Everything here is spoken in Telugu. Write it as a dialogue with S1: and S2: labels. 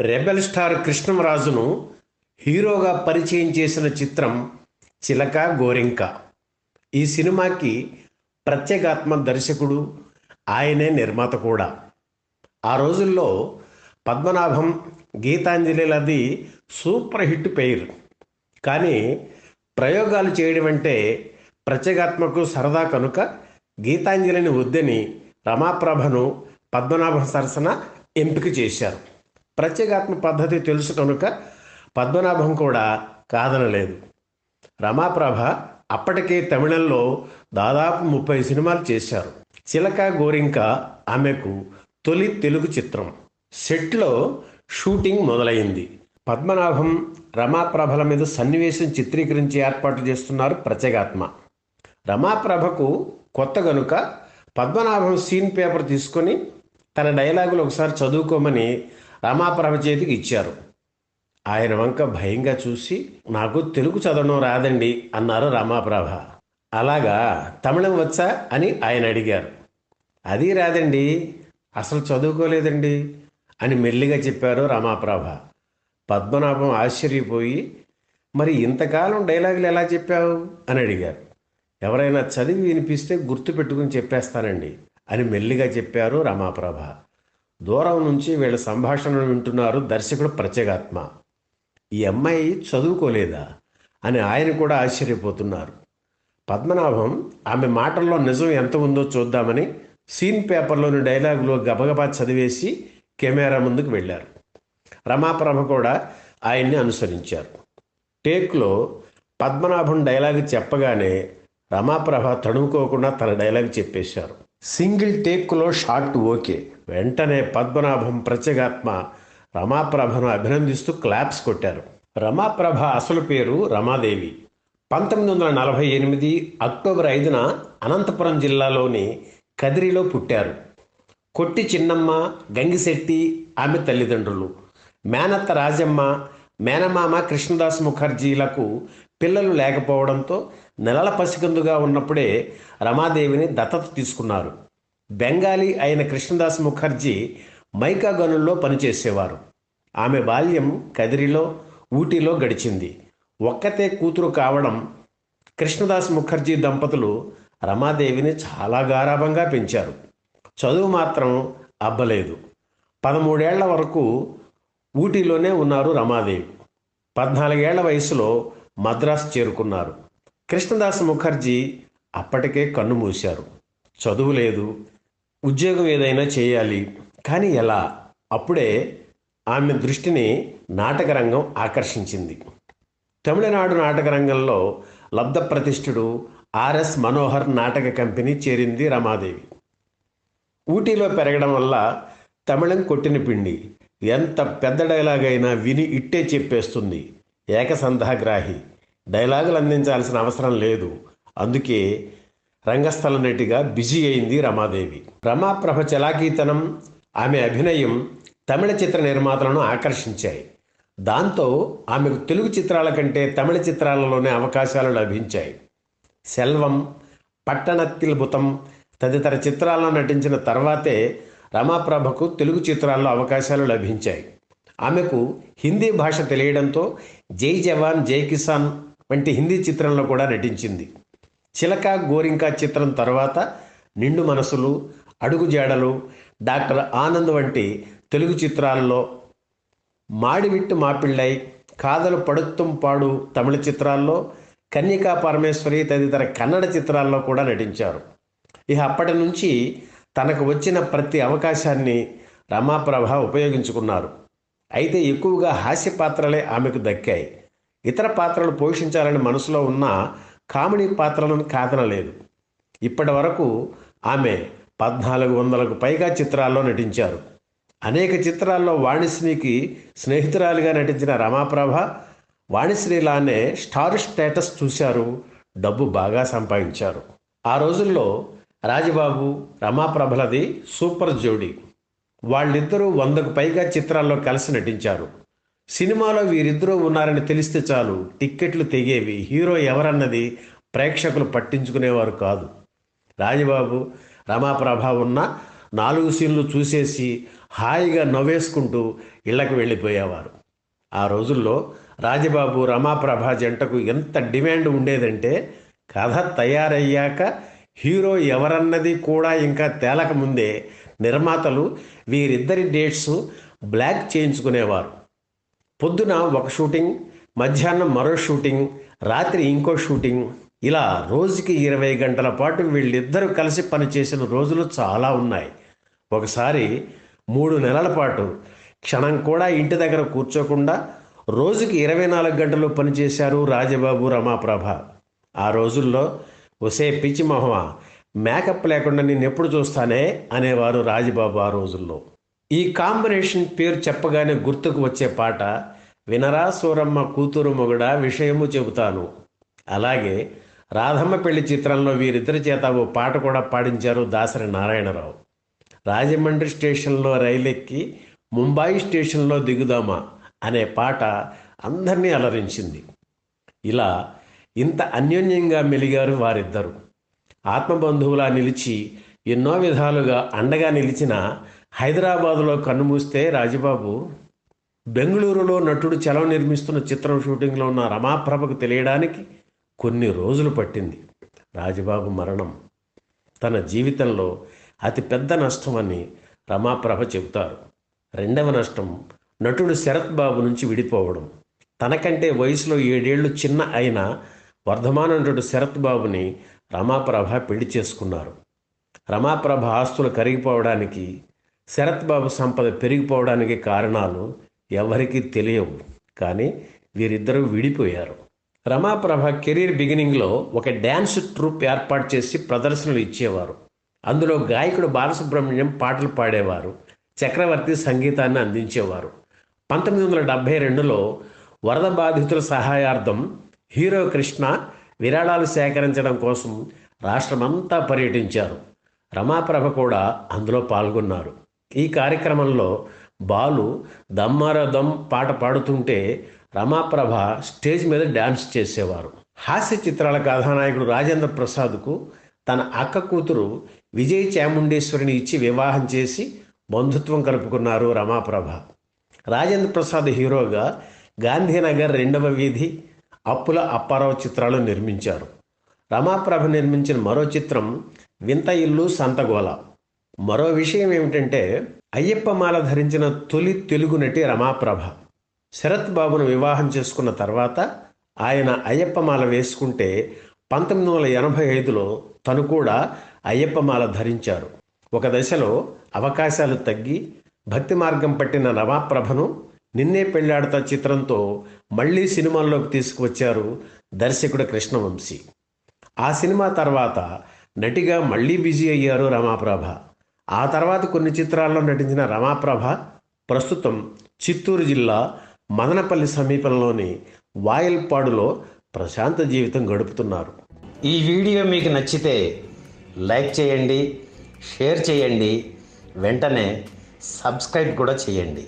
S1: రెబెల్ స్టార్ కృష్ణంరాజును హీరోగా పరిచయం చేసిన చిత్రం చిలక గోరింక. ఈ సినిమాకి ప్రత్యేగాత్మ దర్శకుడు, ఆయనే నిర్మాత కూడా. ఆ రోజుల్లో పద్మనాభం, గీతాంజలిలది సూపర్ హిట్ పెయిర్. కానీ ప్రయోగాలు చేయడం అంటే ప్రత్యేగాత్మకు సరదా కనుక గీతాంజలిని వద్దని రమాప్రభను పద్మనాభం సరసన ఎంపిక చేశారు. ప్రత్యేగాత్మ పద్ధతి తెలుసు కనుక పద్మనాభం కూడా కాదనలేదు. రమాప్రభ అప్పటికే తమిళంలో దాదాపు 30 సినిమాలు చేశారు. చిలక గోరింక ఆమెకు తొలి తెలుగు చిత్రం. సెట్లో షూటింగ్ మొదలైంది. పద్మనాభం, రమాప్రభల మీద సన్నివేశం చిత్రీకరించి ఏర్పాటు చేస్తున్నారు ప్రత్యేగాత్మ. రమాప్రభకు కొత్త గనుక పద్మనాభం సీన్ పేపర్ తీసుకొని తన డైలాగులు ఒకసారి చదువుకోమని రమాప్రభ చేతికి ఇచ్చారు. ఆయన వంక భయంగా చూసి, నాకు తెలుగు చదవడం రాదండి అన్నారు రమాప్రభ. అలాగా, తమిళం వచ్చా అని ఆయన అడిగారు. అది రాదండి, అసలు చదువుకోలేదండి అని మెల్లిగా చెప్పారు రమాప్రభ. పద్మనాభం ఆశ్చర్యపోయి, మరి ఇంతకాలం డైలాగులు ఎలా చెప్పావు అని అడిగారు. ఎవరైనా చదివి వినిపిస్తే గుర్తు పెట్టుకుని చెప్పేస్తానండి అని మెల్లిగా చెప్పారు రమాప్రభ. దూరం నుంచి వీళ్ళ సంభాషణను వింటున్నారు దర్శకుడు ప్రత్యేగాత్మ. ఈ అమ్మాయి చదువుకోలేదా అని ఆయన కూడా ఆశ్చర్యపోతున్నారు. పద్మనాభం ఆమె మాటల్లో నిజం ఎంత ఉందో చూద్దామని సీన్ పేపర్లోని డైలాగులు గబగబా చదివేసి కెమెరా ముందుకు వెళ్ళారు. రమాప్రభ కూడా ఆయన్ని అనుసరించారు. టేక్లో పద్మనాభం డైలాగ్ చెప్పగానే రమాప్రభ తడుముకోకుండా తన డైలాగ్ చెప్పేశారు. సింగిల్ టేక్లో షాట్ ఓకే. వెంటనే పద్మనాభం, ప్రత్యేగాత్మ రమాప్రభను అభినందిస్తూ క్లాప్స్ కొట్టారు. రమాప్రభ అసలు పేరు రమాదేవి. 1948 అక్టోబర్ 5న అనంతపురం జిల్లాలోని కదిరిలో పుట్టారు. కొట్టి చిన్నమ్మ, గంగిశెట్టి ఆమె తల్లిదండ్రులు. మేనత్త రాజమ్మ, మేనమామ కృష్ణదాస్ ముఖర్జీలకు పిల్లలు లేకపోవడంతో నెలల పసికందుగా ఉన్నప్పుడే రమాదేవిని దత్తత తీసుకున్నారు. బెంగాలీ అయిన కృష్ణదాస్ ముఖర్జీ మైకా గనుల్లో పనిచేసేవారు. ఆమె బాల్యం కదిరిలో, ఊటీలో గడిచింది. ఒక్కతే కూతురు కావడం కృష్ణదాస్ ముఖర్జీ దంపతులు రమాదేవిని చాలా గారాబంగా పెంచారు. చదువు మాత్రం అబ్బలేదు. 13 ఏళ్ల వరకు ఊటీలోనే ఉన్నారు రమాదేవి. 14 ఏళ్ల వయసులో మద్రాసు చేరుకున్నారు. కృష్ణదాస్ ముఖర్జీ అప్పటికే కన్ను మూశారు. చదువు లేదు, ఉద్యోగం ఏదైనా చేయాలి, కానీ ఎలా? అప్పుడే ఆమె దృష్టిని నాటకరంగం ఆకర్షించింది. తమిళనాడు నాటకరంగంలో లబ్ధప్రతిష్ఠుడు ఆర్ఎస్ మనోహర్ నాటక కంపెనీ చేరింది రమాదేవి. ఊటీలో పెరగడం వల్ల తమిళం కొట్టిన పిండి. ఎంత పెద్ద డైలాగ్ అయినా విని ఇట్టే చెప్పేస్తుంది. ఏకసంధాగ్రాహి. డైలాగులు అందించాల్సిన అవసరం లేదు. అందుకే రంగస్థల నటిగా బిజీ అయింది రమాదేవి. రమాప్రభ చలాకీతనం, ఆమె అభినయం తమిళ చిత్ర నిర్మాతలను ఆకర్షించాయి. దాంతో ఆమెకు తెలుగు చిత్రాల కంటే తమిళ చిత్రాలలోనే అవకాశాలు లభించాయి. సెల్వం, పట్టణత్తిల్ బుతం తదితర చిత్రాల్లో నటించిన తర్వాతే రమాప్రభకు తెలుగు చిత్రాల్లో అవకాశాలు లభించాయి. ఆమెకు హిందీ భాష తెలియడంతో జై జవాన్ జై కిసాన్ వంటి హిందీ చిత్రంలో కూడా నటించింది. చిలక గోరింక చిత్రం తర్వాత నిండు మనసులు, అడుగుజాడలు, డాక్టర్ ఆనంద్ వంటి తెలుగు చిత్రాల్లో, మాడివిట్టు మాపిళ్ళై, కాదలు పడుత్తుం పాడు తమిళ చిత్రాల్లో, కన్యకా పరమేశ్వరి తదితర కన్నడ చిత్రాల్లో కూడా నటించారు. ఇక అప్పటి నుంచి తనకు వచ్చిన ప్రతి అవకాశాన్ని రమాప్రభ ఉపయోగించుకున్నారు. అయితే ఎక్కువగా హాస్య పాత్రలే ఆమెకు దక్కాయి. ఇతర పాత్రలు పోషించాలని మనసులో ఉన్న కామెడీ పాత్రలను కాదనలేదు. ఇప్పటి వరకు ఆమె 1400కు పైగా చిత్రాల్లో నటించారు. అనేక చిత్రాల్లో వాణిశ్రీకి స్నేహితురాలిగా నటించిన రమాప్రభ వాణిశ్రీలానే స్టార్ స్టేటస్ చూశారు. డబ్బు బాగా సంపాదించారు. ఆ రోజుల్లో రాజబాబు, రమాప్రభలది సూపర్ జోడీ. వాళ్ళిద్దరూ 100కు పైగా చిత్రాల్లో కలిసి నటించారు. సినిమాలో వీరిద్దరూ ఉన్నారని తెలిస్తే చాలు టిక్కెట్లు తెగేవి. హీరో ఎవరన్నది ప్రేక్షకులు పట్టించుకునేవారు కాదు. రాజబాబు, రమాప్రభ ఉన్న 4 సీన్లు చూసేసి హాయిగా నవ్వేసుకుంటూ ఇళ్లకు వెళ్ళిపోయేవారు. ఆ రోజుల్లో రాజబాబు రమాప్రభ జంటకు ఎంత డిమాండ్ ఉండేదంటే కథ తయారయ్యాక హీరో ఎవరన్నది కూడా ఇంకా తేలకముందే నిర్మాతలు వీరిద్దరి డేట్స్ బ్లాక్ చేయించుకునేవారు. పొద్దున ఒక షూటింగ్, మధ్యాహ్నం మరో షూటింగ్, రాత్రి ఇంకో షూటింగ్, ఇలా రోజుకి 20 గంటల పాటు వీళ్ళిద్దరూ కలిసి పనిచేసిన రోజులు చాలా ఉన్నాయి. ఒకసారి 3 నెలల పాటు క్షణం కూడా ఇంటి దగ్గర కూర్చోకుండా రోజుకి 24 గంటలు పనిచేశారు రాజబాబు రమాప్రభ. ఆ రోజుల్లో ఒసే పిచ్చి మొహమ, మేకప్ లేకుండా నిన్నెప్పుడు చూస్తానే అనేవారు రాజబాబు ఆ రోజుల్లో. ఈ కాంబినేషన్ పేరు చెప్పగానే గుర్తుకు వచ్చే పాట వినరా సూరమ్మ కూతురు మొగుడ విషయము చెబుతాను. అలాగే రాధమ్మ పెళ్లి చిత్రంలో వీరిద్దరి చేత ఓ పాట కూడా పాడించారు దాసరి నారాయణరావు. రాజమండ్రి స్టేషన్లో రైలెక్కి ముంబాయి స్టేషన్లో దిగుదామా అనే పాట అందరినీ అలరించింది. ఇలా ఇంత అన్యోన్యంగా మెలిగారు వారిద్దరు. ఆత్మబంధువులా నిలిచి ఎన్నో విధాలుగా అండగా నిలిచిన హైదరాబాదులో కన్నుమూస్తే రాజబాబు బెంగళూరులో నటుడు చలవ నిర్మిస్తున్న చిత్రం షూటింగ్లో ఉన్న రమాప్రభకు తెలియడానికి కొన్ని రోజులు పట్టింది. రాజబాబు మరణం తన జీవితంలో అతిపెద్ద నష్టమని రమాప్రభ చెబుతారు. రెండవ నష్టం నటుడు శరత్ బాబు నుంచి విడిపోవడం. తనకంటే వయసులో 7 ఏళ్లు చిన్న అయిన వర్ధమాన నటుడు శరత్ బాబుని రమాప్రభ పెళ్లి చేసుకున్నారు. రమాప్రభ ఆస్తులు కరిగిపోవడానికి, శరత్ బాబు సంపద పెరిగిపోవడానికి కారణాలు ఎవరికీ తెలియవు. కానీ వీరిద్దరూ విడిపోయారు. రమాప్రభ కెరీర్ బిగినింగ్లో ఒక డ్యాన్స్ ట్రూప్ ఏర్పాటు చేసి ప్రదర్శనలు ఇచ్చేవారు. అందులో గాయకుడు బాలసుబ్రహ్మణ్యం పాటలు పాడేవారు, చక్రవర్తి సంగీతాన్ని అందించేవారు. 1972లో వరద బాధితుల సహాయార్థం హీరో కృష్ణ విరాళాలు సేకరించడం కోసం రాష్ట్రమంతా పర్యటించారు. రమాప్రభ కూడా అందులో పాల్గొన్నారు. ఈ కార్యక్రమంలో బాలు దమ్మారా దమ్ పాట పాడుతుంటే రమాప్రభ స్టేజ్ మీద డ్యాన్స్ చేసేవారు. హాస్య చిత్రాల కథానాయకుడు రాజేంద్ర ప్రసాద్కు తన అక్క కూతురు విజయ్ చాముండేశ్వరిని ఇచ్చి వివాహం చేసి బంధుత్వం కలుపుకున్నారు రమాప్రభ. రాజేంద్ర ప్రసాద్ హీరోగా గాంధీనగర్, 2వ వీధి, అప్పుల అప్పారావు చిత్రాలు నిర్మించారు. రమాప్రభ నిర్మించిన మరో చిత్రం వింత ఇల్లు సంతగోల. మరో విషయం ఏమిటంటే అయ్యప్పమాల ధరించిన తొలి తెలుగు నటి రమాప్రభ. శరత్ బాబును వివాహం చేసుకున్న తర్వాత ఆయన అయ్యప్పమాల వేసుకుంటే 1985లో తను కూడా అయ్యప్పమాల ధరించారు. ఒక దశలో అవకాశాలు తగ్గి భక్తి మార్గం పట్టిన రమాప్రభను నిన్నే పెళ్ళాడతా చిత్రంతో మళ్ళీ సినిమాల్లోకి తీసుకువచ్చారు దర్శకుడు కృష్ణవంశీ. ఆ సినిమా తర్వాత నటిగా మళ్ళీ బిజీ అయ్యారు రమాప్రభ. ఆ తర్వాత కొన్ని చిత్రాల్లో నటించిన రమాప్రభ ప్రస్తుతం చిత్తూరు జిల్లా మదనపల్లి సమీపంలోని వాయల్పాడులో ప్రశాంత జీవితం గడుపుతున్నారు.
S2: ఈ వీడియో మీకు నచ్చితే లైక్ చేయండి, షేర్ చేయండి, వెంటనే సబ్స్క్రైబ్ కూడా చేయండి.